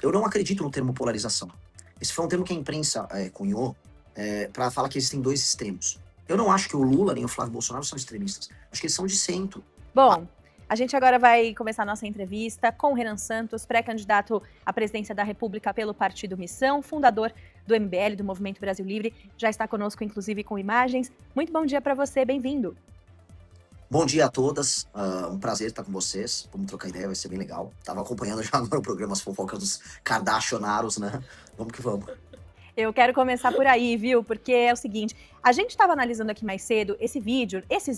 eu não acredito no termo polarização. Esse foi um termo que a imprensa cunhou para falar que existem dois extremos. Eu não acho que o Lula nem o Flávio Bolsonaro são extremistas. Acho que eles são de centro. Bom, a gente agora vai começar a nossa entrevista com o Renan Santos, pré-candidato à presidência da República pelo Partido Missão, fundador do MBL, do Movimento Brasil Livre. Já está conosco, inclusive, com imagens. Muito bom dia para você, bem-vindo. Bom dia a todas, um prazer estar com vocês. Vamos trocar ideia, vai ser bem legal. Tava acompanhando já agora o programa As Fofocas dos Kardashianários, né? Vamos que vamos. Eu quero começar por aí, viu? Porque é o seguinte, a gente estava analisando aqui mais cedo esses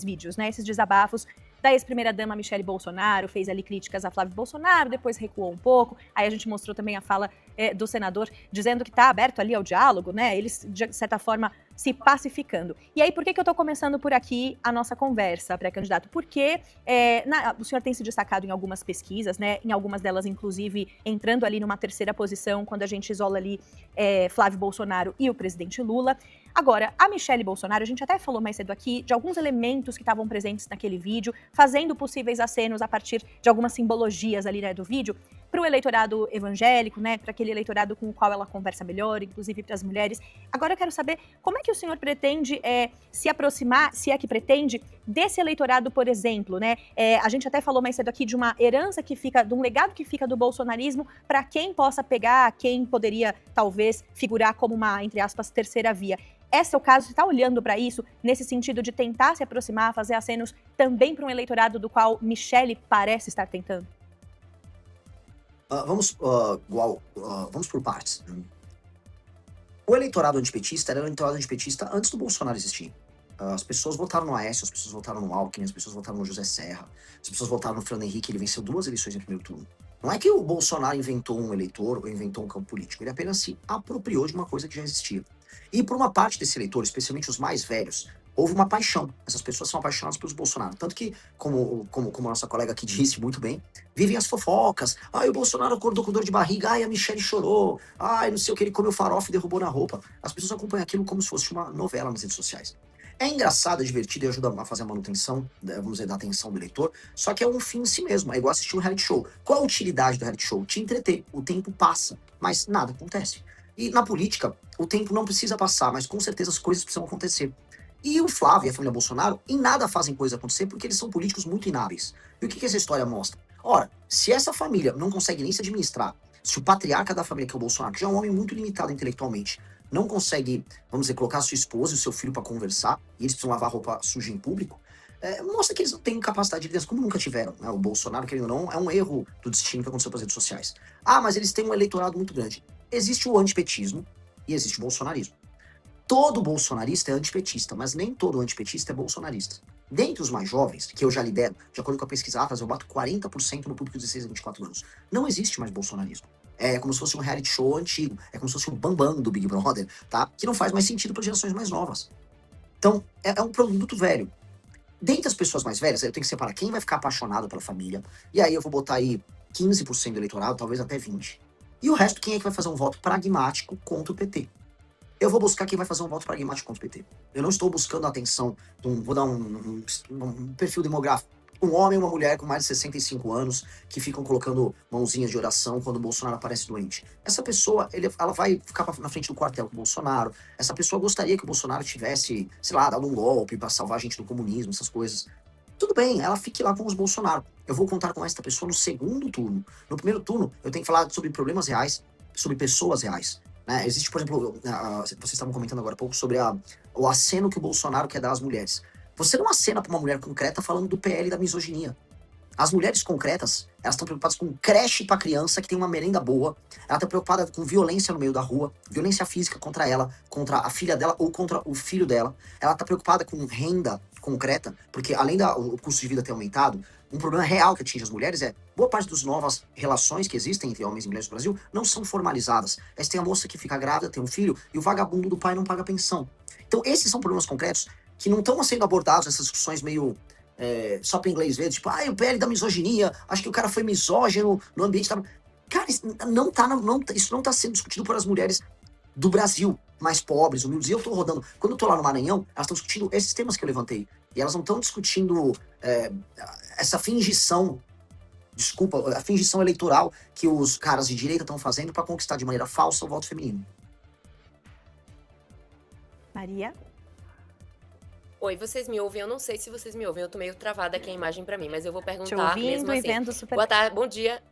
vídeos, né? Esses desabafos da ex-primeira-dama Michele Bolsonaro, fez ali críticas a Flávio Bolsonaro, depois recuou um pouco, aí a gente mostrou também a fala do senador dizendo que está aberto ali ao diálogo, né? Eles, de certa forma, se pacificando. E aí, por que eu estou começando por aqui a nossa conversa, pré-candidato? Porque o senhor tem se destacado em algumas pesquisas, né? Em algumas delas, inclusive, entrando ali numa terceira posição, quando a gente isola ali Flávio Bolsonaro e o presidente Lula. Agora, a Michele Bolsonaro, a gente até falou mais cedo aqui de alguns elementos que estavam presentes naquele vídeo, fazendo possíveis acenos a partir de algumas simbologias ali, né, do vídeo, para o eleitorado evangélico, né, para aquele eleitorado com o qual ela conversa melhor, inclusive para as mulheres. Agora eu quero saber como é que o senhor pretende se aproximar, se é que pretende, desse eleitorado, por exemplo, né? A gente até falou mais cedo aqui de uma herança que fica, de um legado que fica do bolsonarismo para quem possa pegar, quem poderia talvez figurar como uma, entre aspas, terceira via. Esse é o caso, você está olhando para isso nesse sentido de tentar se aproximar, fazer acenos também para um eleitorado do qual Michele parece estar tentando? Vamos por partes. O eleitorado antipetista era o eleitorado antipetista antes do Bolsonaro existir. As pessoas votaram no Aécio, as pessoas votaram no Alckmin, as pessoas votaram no José Serra, as pessoas votaram no Fernando Henrique, ele venceu 2 eleições em primeiro turno. Não é que o Bolsonaro inventou um eleitor ou inventou um campo político, ele apenas se apropriou de uma coisa que já existia. E por uma parte desse eleitor, especialmente os mais velhos, houve uma paixão. Essas pessoas são apaixonadas pelos Bolsonaro. Tanto que, como a nossa colega aqui disse muito bem, vivem as fofocas. Ai, o Bolsonaro acordou com dor de barriga. Ai, a Michele chorou. Ai, não sei o que, ele comeu farofa e derrubou na roupa. As pessoas acompanham aquilo como se fosse uma novela nas redes sociais. É engraçado, é divertido e ajuda a fazer a manutenção, vamos dizer, da atenção do eleitor, só que é um fim em si mesmo, é igual assistir um reality show. Qual a utilidade do reality show? Te entreter. O tempo passa, mas nada acontece. E na política, o tempo não precisa passar, mas com certeza as coisas precisam acontecer. E o Flávio e a família Bolsonaro em nada fazem coisa acontecer porque eles são políticos muito inábeis. E o que essa história mostra? Ora, se essa família não consegue nem se administrar, se o patriarca da família, que é o Bolsonaro, que já é um homem muito limitado intelectualmente, não consegue, vamos dizer, colocar a sua esposa e o seu filho para conversar, e eles precisam lavar roupa suja em público, mostra que eles não têm capacidade de liderança, como nunca tiveram. Né? O Bolsonaro, querendo ou não, é um erro do destino que aconteceu com as redes sociais. Ah, mas eles têm um eleitorado muito grande. Existe o antipetismo e existe o bolsonarismo. Todo bolsonarista é antipetista, mas nem todo antipetista é bolsonarista. Dentre os mais jovens, que eu já lidero, de acordo com a pesquisa Atlas, eu bato 40% no público de 16 a 24 anos. Não existe mais bolsonarismo. É como se fosse um reality show antigo. É como se fosse um Bambam do Big Brother, tá? Que não faz mais sentido para gerações mais novas. Então, é um produto velho. Dentre as pessoas mais velhas, eu tenho que separar quem vai ficar apaixonado pela família. E aí eu vou botar aí 15% do eleitorado, talvez até 20%. E o resto, quem é que vai fazer um voto pragmático contra o PT? Eu vou buscar quem vai fazer um voto pragmático contra o PT. Eu não estou buscando a atenção, vou dar um perfil demográfico. Um homem e uma mulher com mais de 65 anos que ficam colocando mãozinhas de oração quando o Bolsonaro aparece doente. Essa pessoa, ela vai ficar na frente do quartel com o Bolsonaro. Essa pessoa gostaria que o Bolsonaro tivesse, sei lá, dado um golpe para salvar a gente do comunismo, essas coisas. Tudo bem, ela fique lá com os Bolsonaro. Eu vou contar com essa pessoa no segundo turno. No primeiro turno, eu tenho que falar sobre problemas reais, sobre pessoas reais. Né? Existe, por exemplo, vocês estavam comentando agora há pouco sobre o aceno que o Bolsonaro quer dar às mulheres. Você não acena para uma mulher concreta falando do PL da misoginia. As mulheres concretas, elas estão preocupadas com creche para criança que tem uma merenda boa. Ela está preocupada com violência no meio da rua, violência física contra ela, contra a filha dela ou contra o filho dela. Ela está preocupada com renda concreta, porque além do custo de vida ter aumentado, um problema real que atinge as mulheres é boa parte das novas relações que existem entre homens e mulheres no Brasil não são formalizadas. Aí você tem a moça que fica grávida, tem um filho, e o vagabundo do pai não paga pensão. Então esses são problemas concretos que não estão sendo abordados nessas discussões meio só para inglês ver, tipo, o PL da misoginia, acho que o cara foi misógino no ambiente da... Cara, isso não tá sendo discutido por as mulheres do Brasil, mais pobres, humildes. E eu tô rodando, quando eu tô lá no Maranhão, elas estão discutindo esses temas que eu levantei. E elas não estão discutindo essa fingição desculpa, a fingição eleitoral que os caras de direita estão fazendo para conquistar de maneira falsa o voto feminino. Maria? Oi, vocês me ouvem? Eu não sei se vocês me ouvem, eu tô meio travada aqui a imagem pra mim, mas eu vou Te perguntar mesmo ouvindo e assim. vendo super Boa bem. tarde, bom dia.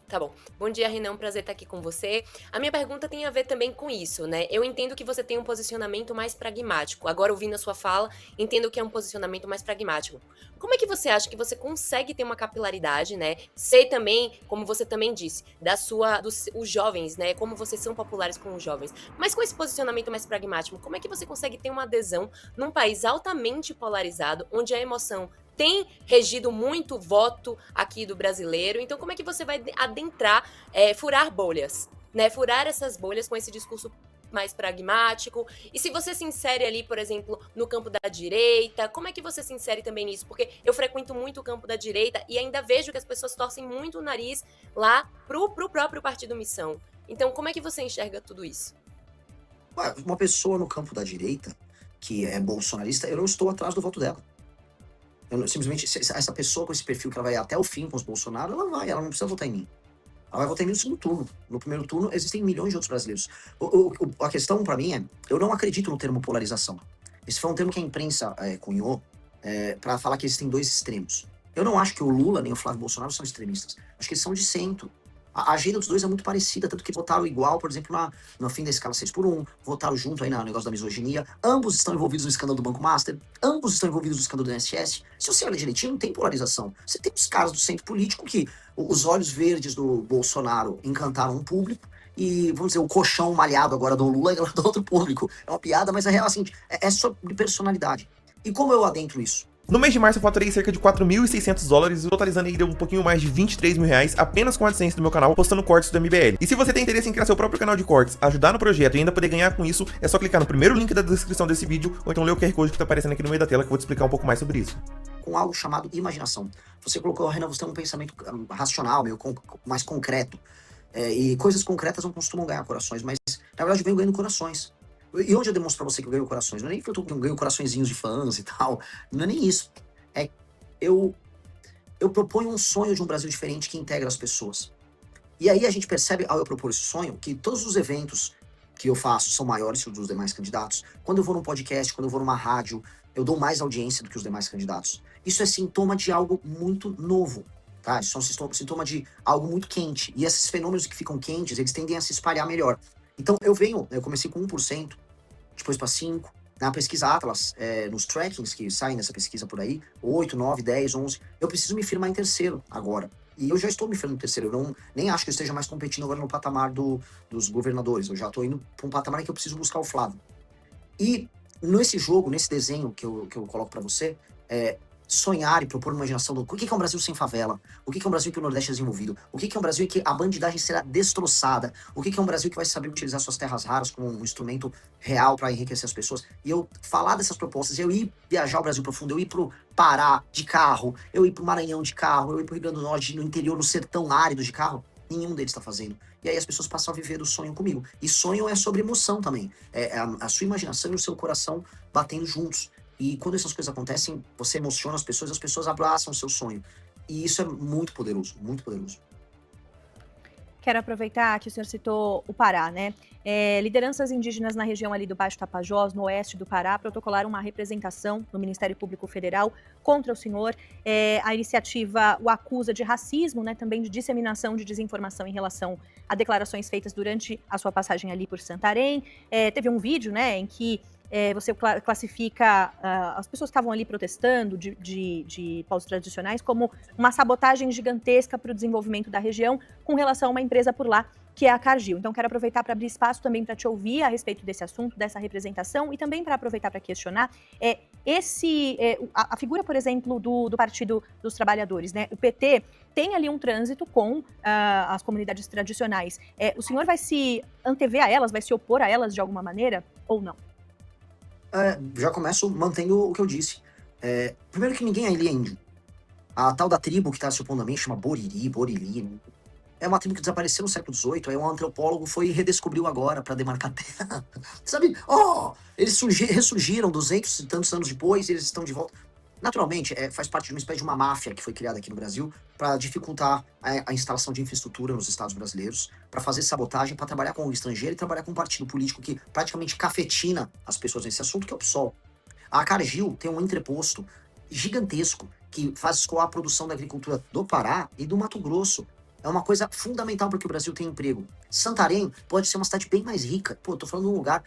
Tá bom. Bom dia, Renan, prazer estar aqui com você. A minha pergunta tem a ver também com isso, né? Eu entendo que você tem um posicionamento mais pragmático. Agora, ouvindo a sua fala, entendo que é um posicionamento mais pragmático. Como é que você acha que você consegue ter uma capilaridade, né? Sei também, como você também disse, os jovens, né? Como vocês são populares com os jovens. Mas com esse posicionamento mais pragmático, como é que você consegue ter uma adesão num país altamente polarizado, onde a emoção tem regido muito o voto aqui do brasileiro? Então, como é que você vai adentrar, furar bolhas, né? Furar essas bolhas com esse discurso mais pragmático? E se você se insere ali, por exemplo, no campo da direita, como é que você se insere também nisso? Porque eu frequento muito o campo da direita e ainda vejo que as pessoas torcem muito o nariz lá pro próprio Partido Missão. Então, como é que você enxerga tudo isso? Uma pessoa no campo da direita, que é bolsonarista, eu não estou atrás do voto dela. Simplesmente, essa pessoa com esse perfil que ela vai até o fim com os Bolsonaro, ela não precisa votar em mim. Ela vai votar em mim no segundo turno. No primeiro turno, existem milhões de outros brasileiros. A questão, pra mim, eu não acredito no termo polarização. Esse foi um termo que a imprensa cunhou pra falar que existem dois extremos. Eu não acho que o Lula nem o Flávio Bolsonaro são extremistas. Acho que eles são de centro. A agenda dos dois é muito parecida, tanto que votaram igual, por exemplo, no fim da escala 6x1, votaram junto aí no negócio da misoginia. Ambos estão envolvidos no escândalo do Banco Master, ambos estão envolvidos no escândalo do INSS. Se você olha direitinho, não tem polarização. Você tem os caras do centro político que os olhos verdes do Bolsonaro encantaram um público e, vamos dizer, o colchão malhado agora do Lula agradou outro público. É uma piada, mas a real, assim, é sobre personalidade. E como eu adentro isso? No mês de março eu faturei cerca de $4.600, totalizando aí um pouquinho mais de R$23 mil apenas com a AdSense do meu canal, postando cortes do MBL. E se você tem interesse em criar seu próprio canal de cortes, ajudar no projeto e ainda poder ganhar com isso, é só clicar no primeiro link da descrição desse vídeo, ou então ler o QR Code que tá aparecendo aqui no meio da tela, que eu vou te explicar um pouco mais sobre isso. Com algo chamado imaginação. Você colocou, Renan, você tem um pensamento racional, meio mais concreto. E coisas concretas não costumam ganhar corações, mas na verdade eu venho ganhando corações. E onde eu demonstro pra você que eu ganho corações? Não é nem que eu ganho coraçõezinhos de fãs e tal. Não é nem isso. Eu proponho um sonho de um Brasil diferente que integra as pessoas. E aí a gente percebe, ao eu propor esse sonho, que todos os eventos que eu faço são maiores que os dos demais candidatos. Quando eu vou num podcast, quando eu vou numa rádio, eu dou mais audiência do que os demais candidatos. Isso é sintoma de algo muito novo, tá? Isso é um sintoma de algo muito quente. E esses fenômenos que ficam quentes, eles tendem a se espalhar melhor. Então eu comecei com 1%, depois para 5%, na pesquisa Atlas, nos trackings que saem nessa pesquisa por aí, 8, 9, 10, 11, eu preciso me firmar em terceiro agora. E eu já estou me firmando em terceiro, eu nem acho que eu esteja mais competindo agora no patamar dos governadores, eu já estou indo para um patamar em que eu preciso buscar o Flávio. E nesse jogo, nesse desenho que eu coloco para você, sonhar e propor uma imaginação do o que é um Brasil sem favela, o que é um Brasil em que o Nordeste é desenvolvido, o que é um Brasil em que a bandidagem será destroçada, o que é um Brasil que vai saber utilizar suas terras raras como um instrumento real para enriquecer as pessoas. E eu falar dessas propostas, eu ir viajar o Brasil profundo, eu ir pro Pará de carro, eu ir pro Maranhão de carro, eu ir pro Rio Grande do Norte, no interior, no sertão árido de carro, nenhum deles está fazendo. E aí as pessoas passam a viver do sonho comigo. E sonho é sobre emoção também. É a sua imaginação e o seu coração batendo juntos. E quando essas coisas acontecem, você emociona as pessoas abraçam o seu sonho. E isso é muito poderoso, muito poderoso. Quero aproveitar que o senhor citou o Pará, né? Lideranças indígenas na região ali do Baixo Tapajós, no oeste do Pará, protocolaram uma representação no Ministério Público Federal contra o senhor. A iniciativa o acusa de racismo, né? Também de disseminação de desinformação em relação a declarações feitas durante a sua passagem ali por Santarém. Teve um vídeo, né, em que você classifica as pessoas que estavam ali protestando de povos tradicionais como uma sabotagem gigantesca para o desenvolvimento da região com relação a uma empresa por lá, que é a Cargill. Então, quero aproveitar para abrir espaço também para te ouvir a respeito desse assunto, dessa representação, e também para aproveitar para questionar a figura, por exemplo, do Partido dos Trabalhadores, né? O PT tem ali um trânsito com as comunidades tradicionais. O senhor vai se antever a elas, vai se opor a elas de alguma maneira, ou não? Já começo mantendo o que eu disse. Primeiro que ninguém ali é índio. A tal da tribo que está se opondo a mim chama Borili. É uma tribo que desapareceu no século XVIII, aí um antropólogo foi e redescobriu agora para demarcar terra. Sabe? Eles ressurgiram 200 e tantos anos depois e eles estão de volta. Naturalmente, faz parte de uma espécie de uma máfia que foi criada aqui no Brasil para dificultar a instalação de infraestrutura nos estados brasileiros, para fazer sabotagem, para trabalhar com o estrangeiro e trabalhar com um partido político que praticamente cafetina as pessoas nesse assunto, que é o PSOL. A Cargill tem um entreposto gigantesco que faz escoar a produção da agricultura do Pará e do Mato Grosso. É uma coisa fundamental para que o Brasil tenha emprego. Santarém pode ser uma cidade bem mais rica. Pô, eu tô falando de um lugar,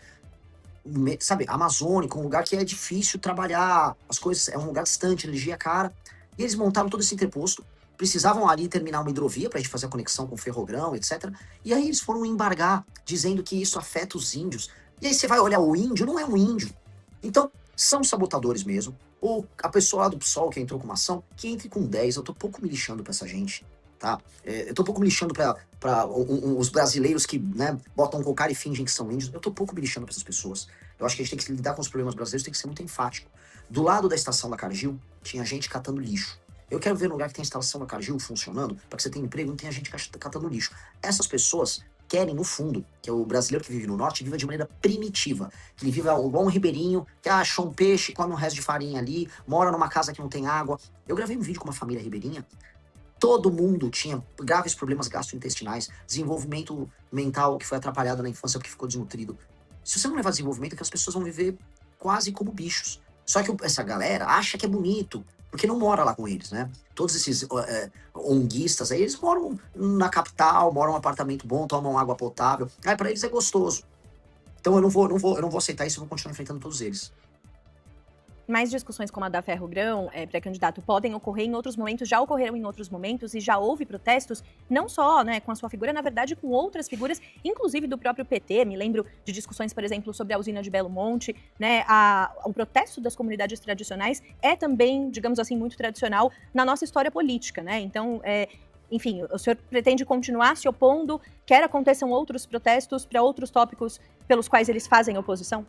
sabe, amazônico, um lugar que é difícil trabalhar, as coisas, é um lugar distante, energia cara. E eles montaram todo esse interposto, precisavam ali terminar uma hidrovia pra gente fazer a conexão com o Ferrogrão, etc. E aí eles foram embargar, dizendo que isso afeta os índios. E aí você vai olhar, o índio não é um índio. Então, são sabotadores mesmo. Ou a pessoa lá do PSOL que entrou com uma ação, que entre com 10, eu tô pouco me lixando pra essa gente, tá? Eu tô pouco me lixando pra os brasileiros que, né, botam cocar e fingem que são índios. Eu tô pouco me lixando pra essas pessoas. Eu acho que a gente tem que lidar com os problemas brasileiros, tem que ser muito enfático. Do lado da estação da Cargill, tinha gente catando lixo. Eu quero ver um lugar que tem a instalação da Cargill funcionando, para que você tenha emprego e não tenha gente catando lixo. Essas pessoas querem, no fundo, que é o brasileiro que vive no norte, viva de maneira primitiva. Que ele viva igual um ribeirinho, que achou um peixe, come um resto de farinha ali, mora numa casa que não tem água. Eu gravei um vídeo com uma família ribeirinha. Todo mundo tinha graves problemas gastrointestinais, desenvolvimento mental que foi atrapalhado na infância porque ficou desnutrido. Se você não levar desenvolvimento, é que as pessoas vão viver quase como bichos. Só que essa galera acha que é bonito, porque não mora lá com eles, né? Todos esses onguistas aí, eles moram na capital, moram num apartamento bom, tomam água potável. Aí pra eles é gostoso. Então eu não vou aceitar isso, eu vou continuar enfrentando todos eles. Mais discussões como a da Ferrogrão, pré-candidato, podem ocorrer em outros momentos, já ocorreram em outros momentos e já houve protestos, não só, né, com a sua figura, na verdade com outras figuras, inclusive do próprio PT. Me lembro de discussões, por exemplo, sobre a usina de Belo Monte, né, o protesto das comunidades tradicionais é também, digamos assim, muito tradicional na nossa história política, né? Então, enfim, o senhor pretende continuar se opondo, quer aconteçam outros protestos para outros tópicos pelos quais eles fazem oposição?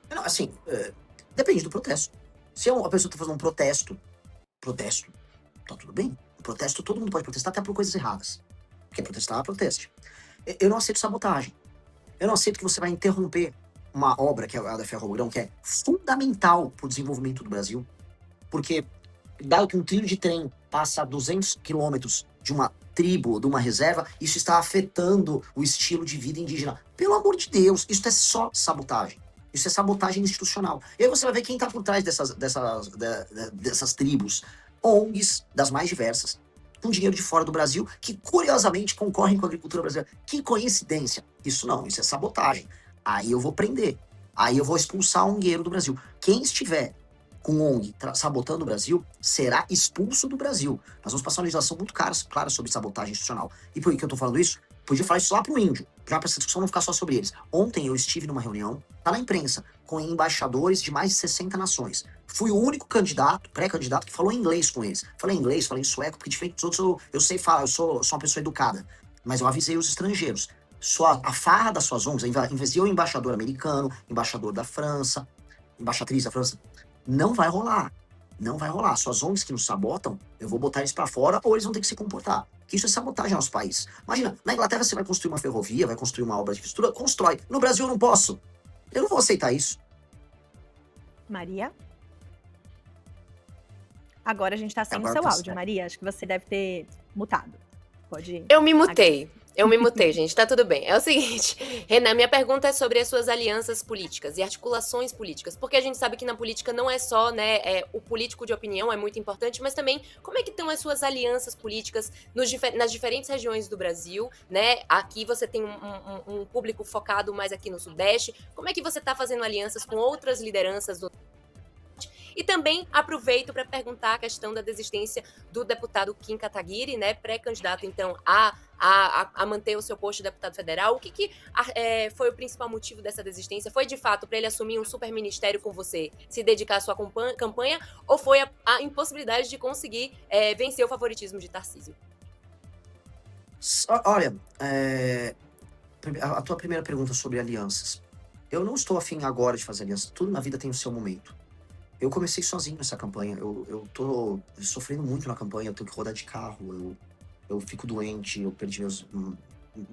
Não, assim, depende do protesto. Se a pessoa está fazendo um protesto, tá tudo bem. O protesto, todo mundo pode protestar, até por coisas erradas. Quer protestar, proteste. Eu não aceito sabotagem. Eu não aceito que você vai interromper uma obra, que é a da Ferrogrão, que é fundamental para o desenvolvimento do Brasil, porque, dado que um trilho de trem passa a 200 quilômetros de uma tribo, de uma reserva, isso está afetando o estilo de vida indígena. Pelo amor de Deus, isso é só sabotagem. Isso é sabotagem institucional. E aí você vai ver quem está por trás dessas tribos. ONGs das mais diversas, com dinheiro de fora do Brasil, que curiosamente concorrem com a agricultura brasileira. Que coincidência. Isso não, isso é sabotagem. Aí eu vou prender. Aí eu vou expulsar o ongueiro do Brasil. Quem estiver com ONG sabotando o Brasil, será expulso do Brasil. Nós vamos passar uma legislação muito clara sobre sabotagem institucional. E por que eu tô falando isso? Podia falar isso lá pro índio, já pra essa discussão não ficar só sobre eles. Ontem eu estive numa reunião, tá na imprensa, com embaixadores de mais de 60 nações. Fui o único candidato, pré-candidato, que falou inglês com eles. Falei inglês, falei sueco, porque diferente dos outros eu sei falar, eu sou uma pessoa educada. Mas eu avisei os estrangeiros. A farra das suas ONGs, em vez de eu embaixador americano, embaixador da França, embaixatriz da França, não vai rolar. Não vai rolar. Suas ONGs que nos sabotam, eu vou botar eles pra fora ou eles vão ter que se comportar. Que isso é sabotagem ao nosso país. Imagina, na Inglaterra você vai construir uma ferrovia, vai construir uma obra de infraestrutura, constrói. No Brasil eu não posso. Eu não vou aceitar isso. Maria? Agora a gente tá sem o Agora seu tá áudio, certo. Maria. Acho que você deve ter mutado. Pode. Eu me mutei, gente, tá tudo bem. É o seguinte, Renan, minha pergunta é sobre as suas alianças políticas e articulações políticas, porque a gente sabe que na política não é só, né, o político de opinião é muito importante, mas também como é que estão as suas alianças políticas nas diferentes regiões do Brasil, né? Aqui você tem um público focado mais aqui no Sudeste. Como é que você tá fazendo alianças com outras lideranças do E também aproveito para perguntar a questão da desistência do deputado Kim Kataguiri, né, pré-candidato, então, a manter o seu posto de deputado federal. O que foi o principal motivo dessa desistência? Foi, de fato, para ele assumir um super ministério com você, se dedicar à sua campanha, ou foi a impossibilidade de conseguir vencer o favoritismo de Tarcísio? Olha, a tua primeira pergunta sobre alianças. Eu não estou afim agora de fazer aliança. Tudo na vida tem o seu momento. Eu comecei sozinho essa campanha. Eu tô sofrendo muito na campanha. Eu tenho que rodar de carro. Eu fico doente. Eu perdi meus...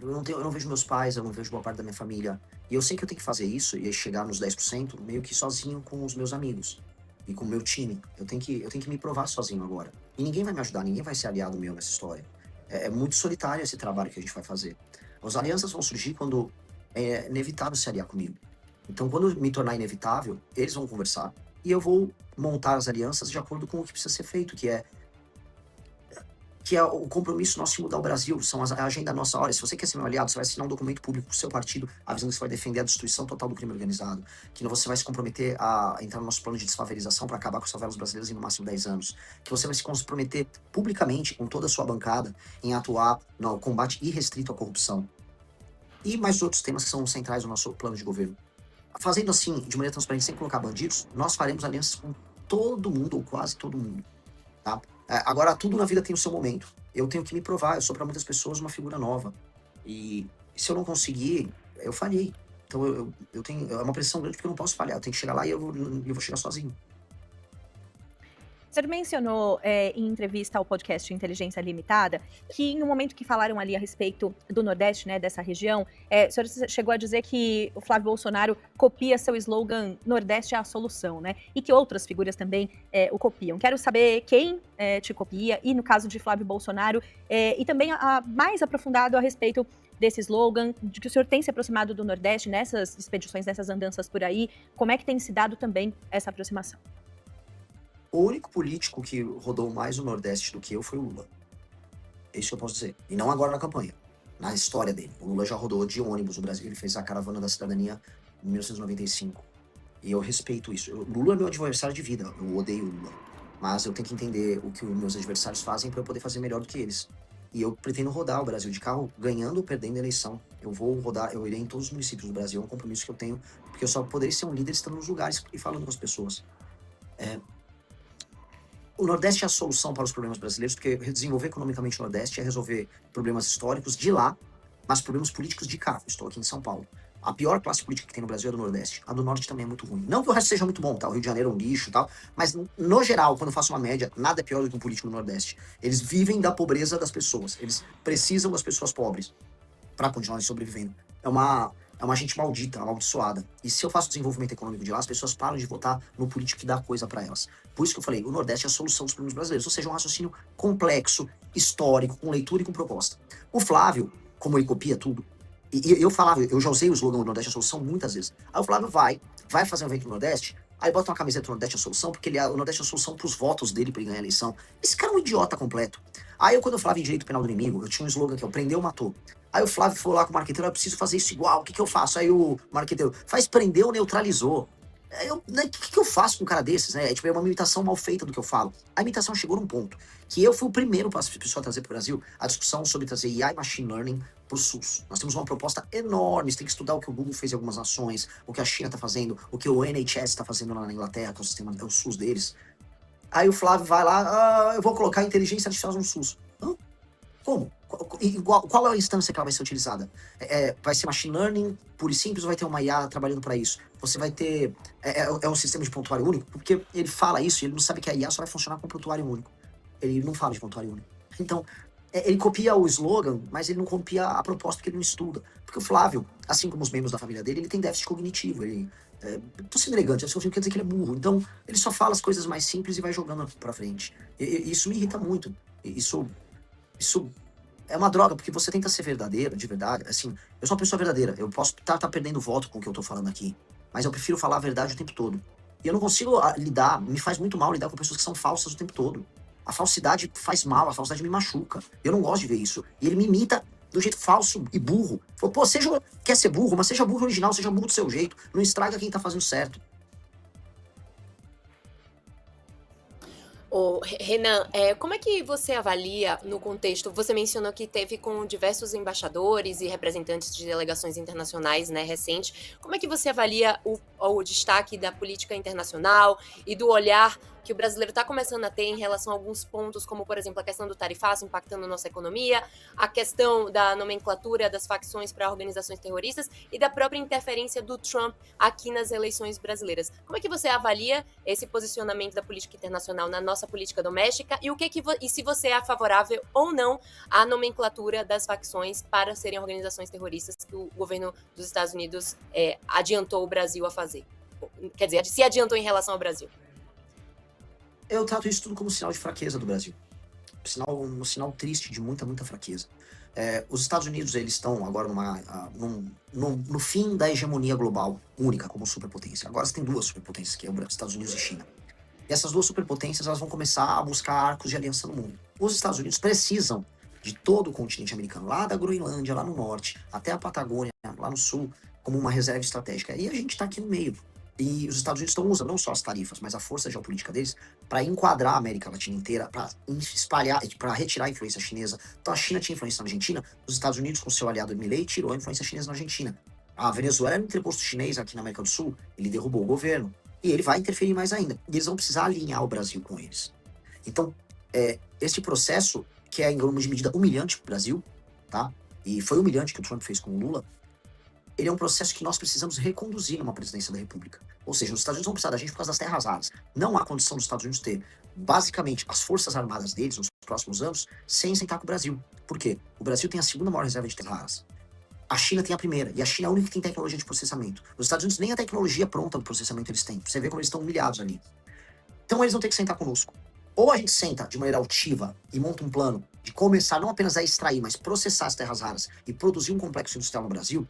Eu não vejo meus pais. Eu não vejo boa parte da minha família. E eu sei que eu tenho que fazer isso e chegar nos 10% meio que sozinho com os meus amigos. e com o meu time. Eu tenho que me provar sozinho agora. E ninguém vai me ajudar, ninguém vai ser aliado meu nessa história. É muito solitário esse trabalho que a gente vai fazer. As alianças vão surgir quando é inevitável se aliar comigo. Então, quando me tornar inevitável, eles vão conversar e eu vou montar as alianças de acordo com o que precisa ser feito, que é o compromisso nosso de mudar o Brasil, a agenda nossa. Olha, se você quer ser meu aliado, você vai assinar um documento público com o seu partido, avisando que você vai defender a destruição total do crime organizado, que você vai se comprometer a entrar no nosso plano de desfavelização para acabar com as favelas brasileiras em no máximo 10 anos, que você vai se comprometer publicamente com toda a sua bancada em atuar no combate irrestrito à corrupção. E mais outros temas que são centrais do nosso plano de governo. Fazendo assim, de maneira transparente, sem colocar bandidos, nós faremos alianças com todo mundo, ou quase todo mundo, tá? Agora, tudo na vida tem o seu momento. Eu tenho que me provar, eu sou para muitas pessoas uma figura nova. E se eu não conseguir, eu falhei. Então eu tenho, é uma pressão grande porque eu não posso falhar. Eu tenho que chegar lá e eu vou chegar sozinho. O senhor mencionou em entrevista ao podcast Inteligência Limitada que no momento que falaram ali a respeito do Nordeste, né, dessa região, o senhor chegou a dizer que o Flávio Bolsonaro copia seu slogan Nordeste é a solução, né? E que outras figuras também o copiam. Quero saber quem te copia e no caso de Flávio Bolsonaro e também mais aprofundado a respeito desse slogan, de que o senhor tem se aproximado do Nordeste nessas expedições, nessas andanças por aí, como é que tem se dado também essa aproximação? O único político que rodou mais o Nordeste do que eu foi o Lula. Isso eu posso dizer. E não agora na campanha. Na história dele. O Lula já rodou de ônibus no Brasil. Ele fez a Caravana da Cidadania em 1995. E eu respeito isso. O Lula é meu adversário de vida. Eu odeio o Lula. Mas eu tenho que entender o que os meus adversários fazem para eu poder fazer melhor do que eles. E eu pretendo rodar o Brasil de carro, ganhando ou perdendo a eleição. Eu vou rodar, eu irei em todos os municípios do Brasil. É um compromisso que eu tenho. Porque eu só poderei ser um líder estando nos lugares e falando com as pessoas. O Nordeste é a solução para os problemas brasileiros, porque desenvolver economicamente o Nordeste é resolver problemas históricos de lá, mas problemas políticos de cá. Estou aqui em São Paulo. A pior classe política que tem no Brasil é do Nordeste. A do Norte também é muito ruim. Não que o resto seja muito bom, tá? O Rio de Janeiro é um lixo e tal, mas no geral, quando eu faço uma média, nada é pior do que um político no Nordeste. Eles vivem da pobreza das pessoas. Eles precisam das pessoas pobres para continuarem sobrevivendo. É uma gente maldita, amaldiçoada. E se eu faço desenvolvimento econômico de lá, as pessoas param de votar no político que dá coisa para elas. Por isso que eu falei, o Nordeste é a solução dos problemas brasileiros. Ou seja, um raciocínio complexo, histórico, com leitura e com proposta. O Flávio, como ele copia tudo, e eu falava, eu já usei o slogan do Nordeste é a solução muitas vezes. Aí o Flávio vai fazer um evento no Nordeste, aí bota uma camiseta do Nordeste é a solução, porque o Nordeste é a solução pros votos dele pra ele ganhar a eleição. Esse cara é um idiota completo. Aí quando eu falava em direito penal do inimigo, eu tinha um slogan que é o prendeu, matou. Aí o Flávio foi lá com o marqueteiro, eu preciso fazer isso igual, o que eu faço? Aí o marqueteiro, faz prendeu, neutralizou. O que eu faço com um cara desses, né? É uma imitação mal feita do que eu falo. A imitação chegou num ponto que eu fui o primeiro para as pessoas trazer para o Brasil a discussão sobre trazer AI Machine Learning para o SUS. Nós temos uma proposta enorme, você tem que estudar o que o Google fez em algumas nações, o que a China está fazendo, o que o NHS está fazendo lá na Inglaterra, que é o sistema, é o SUS deles. Aí o Flávio vai lá, eu vou colocar inteligência artificial no SUS. Hã? Como? Qual é a instância que ela vai ser utilizada? Vai ser machine learning puro e simples ou vai ter uma IA trabalhando para isso? Você vai ter... É um sistema de prontuário único? Porque ele fala isso e ele não sabe que a IA só vai funcionar com prontuário único. Ele não fala de prontuário único. Então, ele copia o slogan, mas ele não copia a proposta porque ele não estuda. Porque o Flávio, assim como os membros da família dele, ele tem déficit cognitivo. Tô sendo elegante, eu quer dizer que ele é burro. Então, ele só fala as coisas mais simples e vai jogando pra frente. E isso me irrita muito. Isso é uma droga, porque você tenta ser verdadeiro, de verdade. Assim, eu sou uma pessoa verdadeira. Eu posso tá perdendo voto com o que eu tô falando aqui. Mas eu prefiro falar a verdade o tempo todo. E eu não consigo lidar, me faz muito mal lidar com pessoas que são falsas o tempo todo. A falsidade faz mal, a falsidade me machuca. Eu não gosto de ver isso. E ele me imita do jeito falso e burro. Falou, pô, quer ser burro, mas seja burro original, seja burro do seu jeito. Não estraga quem tá fazendo certo. Renan, como é que você avalia no contexto, você mencionou que teve com diversos embaixadores e representantes de delegações internacionais, né, recente, como é que você avalia o destaque da política internacional e do olhar que o brasileiro está começando a ter em relação a alguns pontos, como, por exemplo, a questão do tarifaço impactando nossa economia, a questão da nomenclatura das facções para organizações terroristas e da própria interferência do Trump aqui nas eleições brasileiras. Como é que você avalia esse posicionamento da política internacional na nossa política doméstica e se você é favorável ou não à nomenclatura das facções para serem organizações terroristas que o governo dos Estados Unidos adiantou o Brasil a fazer? Quer dizer, se adiantou em relação ao Brasil. Eu trato isso tudo como sinal de fraqueza do Brasil. Um sinal triste de muita, muita fraqueza. Os Estados Unidos, eles estão agora no fim da hegemonia global única como superpotência. Agora você tem duas superpotências, que é os Estados Unidos e China. E essas duas superpotências, elas vão começar a buscar arcos de aliança no mundo. Os Estados Unidos precisam de todo o continente americano, lá da Groenlândia, lá no norte, até a Patagônia, lá no sul, como uma reserva estratégica. E a gente está aqui no meio. E os Estados Unidos estão usando não só as tarifas, mas a força geopolítica deles para enquadrar a América Latina inteira, para espalhar, para retirar a influência chinesa. Então a China tinha influência na Argentina, os Estados Unidos, com seu aliado Milei, tirou a influência chinesa na Argentina. A Venezuela era um entreposto chinês aqui na América do Sul, ele derrubou o governo. E ele vai interferir mais ainda. E eles vão precisar alinhar o Brasil com eles. Então, esse processo, que é em grande medida humilhante para o Brasil, tá? E foi humilhante que o Trump fez com o Lula, ele é um processo que nós precisamos reconduzir numa presidência da República. Ou seja, os Estados Unidos vão precisar da gente por causa das terras raras. Não há condição dos Estados Unidos ter, basicamente, as forças armadas deles nos próximos anos, sem sentar com o Brasil. Por quê? O Brasil tem a segunda maior reserva de terras raras. A China tem a primeira, e a China é a única que tem tecnologia de processamento. Os Estados Unidos nem a tecnologia pronta do processamento eles têm. Você vê como eles estão humilhados ali. Então eles vão ter que sentar conosco. Ou a gente senta de maneira altiva e monta um plano de começar não apenas a extrair, mas processar as terras raras e produzir um complexo industrial no Brasil,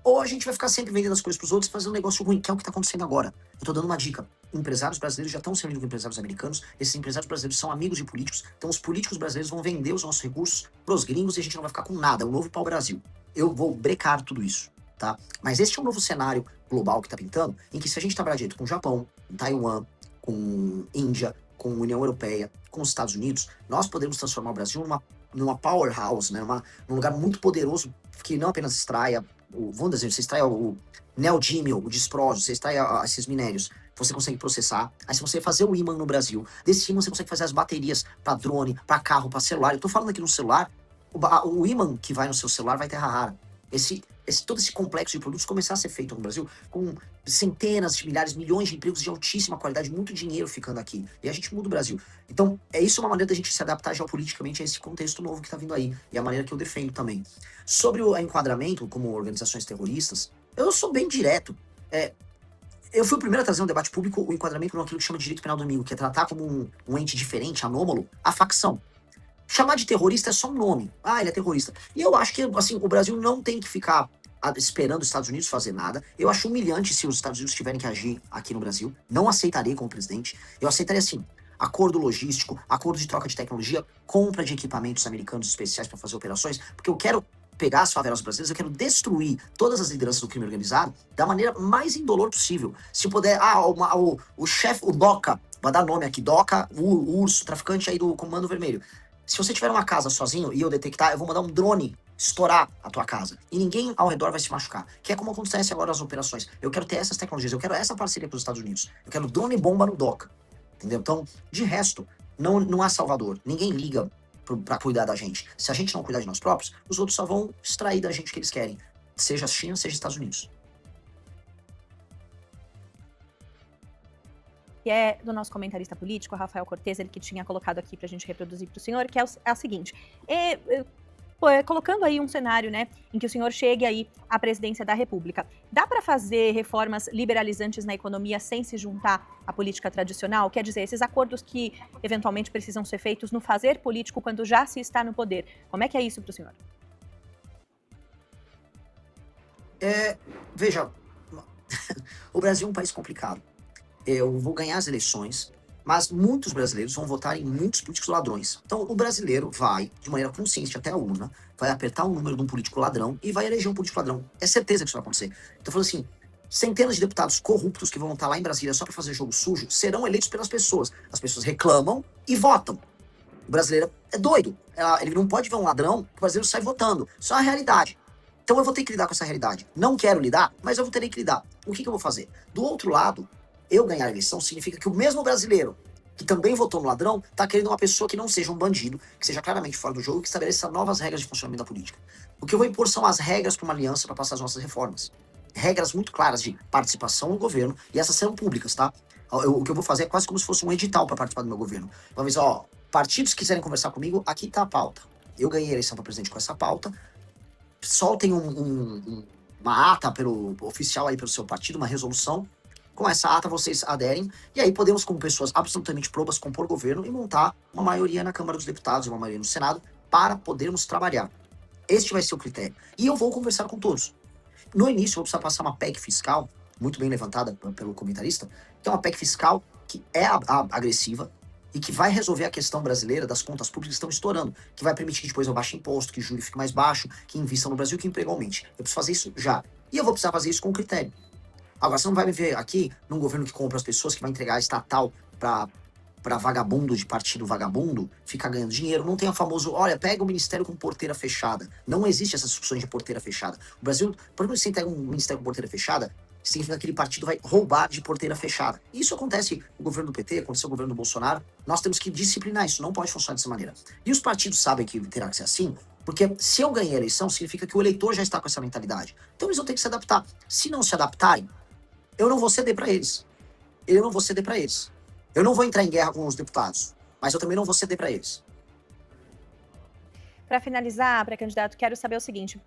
ou a gente vai ficar sempre vendendo as coisas para os outros e fazendo um negócio ruim, que é o que está acontecendo agora. Eu estou dando uma dica. Empresários brasileiros já estão se reunindo com empresários americanos, esses empresários brasileiros são amigos de políticos, então os políticos brasileiros vão vender os nossos recursos para os gringos e a gente não vai ficar com nada. É um novo pau-brasil. Eu vou brecar tudo isso, tá? Mas este é um novo cenário global que está pintando, em que se a gente trabalhar direito com o Japão, com Taiwan, com Índia, com a União Europeia, com os Estados Unidos, nós podemos transformar o Brasil numa powerhouse, né? Num lugar muito poderoso que não apenas extraia, vamos dizer, você extrai o neodímio, o disprósio, você extrai esses minérios, você consegue processar, aí se você fazer o ímã no Brasil, desse ímã você consegue fazer as baterias para drone, para carro, para celular. Eu tô falando aqui no celular, o ímã que vai no seu celular vai terra rara. Todo esse complexo de produtos começar a ser feito no Brasil com centenas de milhares, milhões de empregos de altíssima qualidade, muito dinheiro ficando aqui. E a gente muda o Brasil. Então, isso uma maneira da gente se adaptar geopoliticamente a esse contexto novo que está vindo aí. E a maneira que eu defendo também. Sobre o enquadramento como organizações terroristas, eu sou bem direto. Eu fui o primeiro a trazer um debate público o enquadramento naquilo que chama de direito penal do inimigo, que é tratar como um ente diferente, anômalo, a facção. Chamar de terrorista é só um nome. Ah, ele é terrorista. E eu acho que, assim, o Brasil não tem que ficar esperando os Estados Unidos fazer nada. Eu acho humilhante se os Estados Unidos tiverem que agir aqui no Brasil. Não aceitarei como presidente. Eu aceitaria, assim, acordo logístico, acordo de troca de tecnologia, compra de equipamentos americanos especiais para fazer operações, porque eu quero pegar as favelas brasileiras, eu quero destruir todas as lideranças do crime organizado da maneira mais indolor possível. Se puder, o chefe, o DOCA, vai dar nome aqui, DOCA, o urso, traficante aí do Comando Vermelho. Se você tiver uma casa sozinho e eu detectar, eu vou mandar um drone estourar a tua casa. E ninguém ao redor vai se machucar. Que é como acontece agora nas operações. Eu quero ter essas tecnologias, eu quero essa parceria com os Estados Unidos. Eu quero drone e bomba no DOCA. Entendeu? Então, de resto, não há salvador. Ninguém liga pra cuidar da gente. Se a gente não cuidar de nós próprios, os outros só vão extrair da gente o que eles querem. Seja a China, seja os Estados Unidos. Que é do nosso comentarista político, Rafael Cortez, ele que tinha colocado aqui pra gente reproduzir pro senhor, que é o seguinte, colocando aí um cenário, né, em que o senhor chegue aí à presidência da República, dá para fazer reformas liberalizantes na economia sem se juntar à política tradicional? Quer dizer, esses acordos que eventualmente precisam ser feitos no fazer político quando já se está no poder, como é que é isso pro senhor? Veja, o Brasil é um país complicado. Eu vou ganhar as eleições, mas muitos brasileiros vão votar em muitos políticos ladrões. Então, o brasileiro vai, de maneira consciente até a urna, vai apertar o número de um político ladrão e vai eleger um político ladrão. É certeza que isso vai acontecer. Então, falando assim, centenas de deputados corruptos que vão estar lá em Brasília só para fazer jogo sujo serão eleitos pelas pessoas. As pessoas reclamam e votam. O brasileiro é doido. Ele não pode ver um ladrão que o brasileiro sai votando. Isso é a realidade. Então, eu vou ter que lidar com essa realidade. Não quero lidar, mas eu vou ter que lidar. O que eu vou fazer? Do outro lado, eu ganhar a eleição significa que o mesmo brasileiro que também votou no ladrão tá querendo uma pessoa que não seja um bandido, que seja claramente fora do jogo e que estabeleça novas regras de funcionamento da política. O que eu vou impor são as regras para uma aliança para passar as nossas reformas. Regras muito claras de participação no governo e essas serão públicas, tá? O que eu vou fazer é quase como se fosse um edital para participar do meu governo. Vamos dizer, partidos que quiserem conversar comigo, aqui tá a pauta. Eu ganhei a eleição para presidente com essa pauta. Soltem uma ata oficial aí pelo seu partido, uma resolução, Com essa ata vocês aderem, e aí podemos, como pessoas absolutamente probas, compor governo e montar uma maioria na Câmara dos Deputados, uma maioria no Senado, para podermos trabalhar. Este vai ser o critério. E eu vou conversar com todos. No início, eu vou precisar passar uma PEC fiscal, muito bem levantada pelo comentarista, que é uma PEC fiscal que é agressiva e que vai resolver a questão brasileira das contas públicas que estão estourando, que vai permitir que depois eu baixe imposto, que o juro fique mais baixo, que invistam no Brasil, que o emprego aumente. Eu preciso fazer isso já. E eu vou precisar fazer isso com critério. Agora, você não vai me ver aqui num governo que compra as pessoas, que vai entregar a estatal para vagabundo de partido vagabundo, ficar ganhando dinheiro. Não tem o famoso, olha, pega o ministério com porteira fechada. Não existe essas discussões de porteira fechada. O Brasil, por exemplo, se você entrega um ministério com porteira fechada, significa que aquele partido vai roubar de porteira fechada. Isso acontece no governo do PT, aconteceu no governo do Bolsonaro. Nós temos que disciplinar isso, não pode funcionar dessa maneira. E os partidos sabem que terá que ser assim, porque se eu ganhei a eleição, significa que o eleitor já está com essa mentalidade. Então eles vão ter que se adaptar. Se não se adaptarem, eu não vou ceder para eles. Eu não vou ceder para eles. Eu não vou entrar em guerra com os deputados, mas eu também não vou ceder para eles. Para finalizar, pré-candidato, quero saber o seguinte: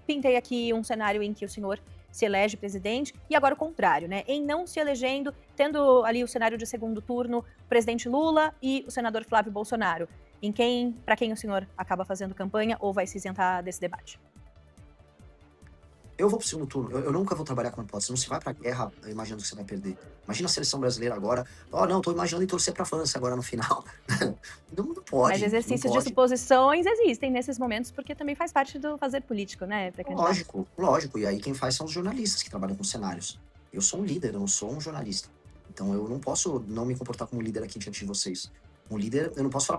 pintei aqui um cenário em que o senhor se elege presidente e agora o contrário, né? Em não se elegendo, tendo ali o cenário de segundo turno, o presidente Lula e o senador Flávio Bolsonaro. Para quem o senhor acaba fazendo campanha ou vai se isentar desse debate? Eu vou pro segundo turno. Eu nunca vou trabalhar com hipótese. Não se vai pra guerra imaginando que você vai perder. Imagina a seleção brasileira agora. Não, tô imaginando em torcer pra França agora no final. Não pode. Mas exercícios de suposições existem nesses momentos, porque também faz parte do fazer político, né? Lógico. E aí quem faz são os jornalistas que trabalham com cenários. Eu sou um líder, eu não sou um jornalista. Então eu não posso não me comportar como líder aqui diante de vocês. Um líder, eu não posso falar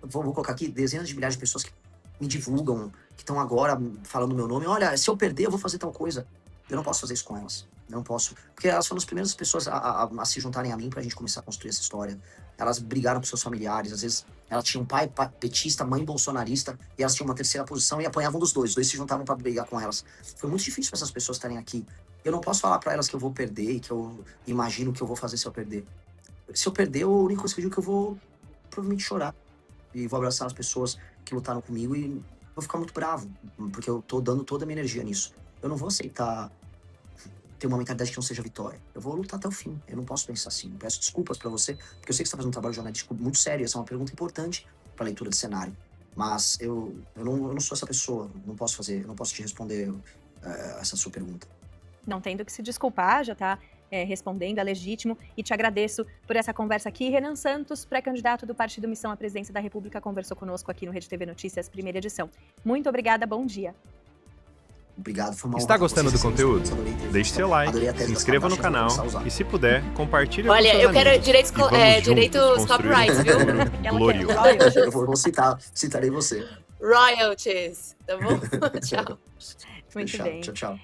vou colocar aqui dezenas de milhares de pessoas que me divulgam, que estão agora falando meu nome. Olha, se eu perder, eu vou fazer tal coisa. Eu não posso fazer isso com elas. Não posso. Porque elas foram as primeiras pessoas a se juntarem a mim pra gente começar a construir essa história. Elas brigaram com seus familiares. Às vezes, elas tinham pai petista, mãe bolsonarista, e elas tinham uma terceira posição e apanhavam dos dois. Os dois se juntavam pra brigar com elas. Foi muito difícil pra essas pessoas estarem aqui. Eu não posso falar pra elas que eu vou perder e que eu imagino o que eu vou fazer se eu perder. Se eu perder, a única coisa que eu digo é que eu vou provavelmente chorar. E vou abraçar as pessoas que lutaram comigo e vou ficar muito bravo, porque eu tô dando toda a minha energia nisso. Eu não vou aceitar ter uma mentalidade que não seja vitória. Eu vou lutar até o fim. Eu não posso pensar assim. Peço desculpas pra você, porque eu sei que você tá fazendo um trabalho jornalístico muito sério. Essa é uma pergunta importante pra leitura de cenário. Mas eu não sou essa pessoa. Eu não posso te responder essa sua pergunta. Não tendo que se desculpar, já tá respondendo, é legítimo, e te agradeço por essa conversa aqui. Renan Santos, pré-candidato do Partido Missão à Presidência da República, conversou conosco aqui no Rede TV Notícias, primeira edição. Muito obrigada, bom dia. Obrigado, foi uma honra. Está gostando do conteúdo? Deixe seu like, se inscreva no canal e, se puder, compartilhe com seus amigos. Olha, eu quero direitos copyrights, viu? Glorioso. Eu vou citarei você. Royalties, tá bom? Tchau. Muito bem. Tchau.